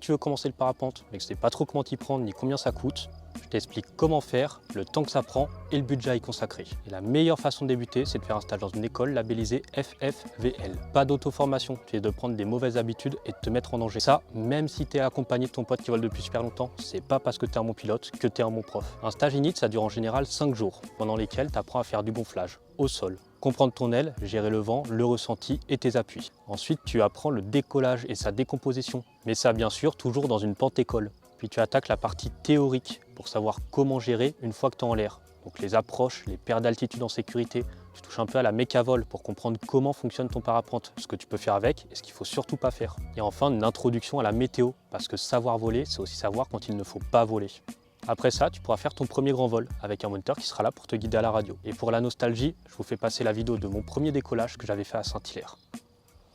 Tu veux commencer le parapente, mais que tu sais pas trop comment t'y prendre ni combien ça coûte, je t'explique comment faire, le temps que ça prend et le budget à y consacrer. Et la meilleure façon de débuter, c'est de faire un stage dans une école labellisée FFVL. Pas d'auto-formation, tu es de prendre des mauvaises habitudes et de te mettre en danger. Ça, même si tu es accompagné de ton pote qui vole depuis super longtemps, c'est pas parce que tu es un bon pilote que tu es un bon prof. Un stage init, ça dure en général 5 jours, pendant lesquels tu apprends à faire du gonflage, au sol, comprendre ton aile, gérer le vent, le ressenti et tes appuis. Ensuite, tu apprends le décollage et sa décomposition. Mais ça, bien sûr, toujours dans une pente école. Puis tu attaques la partie théorique pour savoir comment gérer une fois que tu es en l'air. Donc les approches, les pertes d'altitude en sécurité. Tu touches un peu à la mécavole pour comprendre comment fonctionne ton parapente, ce que tu peux faire avec et ce qu'il ne faut surtout pas faire. Et enfin, une introduction à la météo, parce que savoir voler, c'est aussi savoir quand il ne faut pas voler. Après ça, tu pourras faire ton premier grand vol avec un moniteur qui sera là pour te guider à la radio. Et pour la nostalgie, je vous fais passer la vidéo de mon premier décollage que j'avais fait à Saint-Hilaire.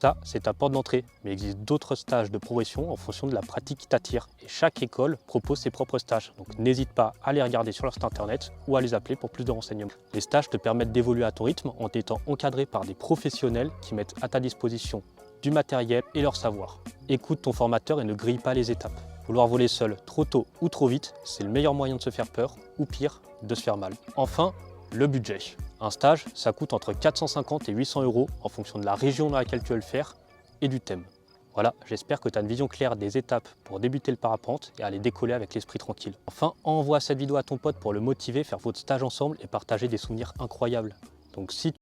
Ça, c'est ta porte d'entrée, mais il existe d'autres stages de progression en fonction de la pratique qui t'attire. Et chaque école propose ses propres stages, donc n'hésite pas à les regarder sur leur site internet ou à les appeler pour plus de renseignements. Les stages te permettent d'évoluer à ton rythme en étant encadré par des professionnels qui mettent à ta disposition du matériel et leur savoir. Écoute ton formateur et ne grille pas les étapes. Vouloir voler seul trop tôt ou trop vite, c'est le meilleur moyen de se faire peur, ou pire, de se faire mal. Enfin, le budget. Un stage, ça coûte entre 450 et 800 € en fonction de la région dans laquelle tu veux le faire et du thème. Voilà, j'espère que tu as une vision claire des étapes pour débuter le parapente et aller décoller avec l'esprit tranquille. Enfin, envoie cette vidéo à ton pote pour le motiver, faire votre stage ensemble et partager des souvenirs incroyables. Donc si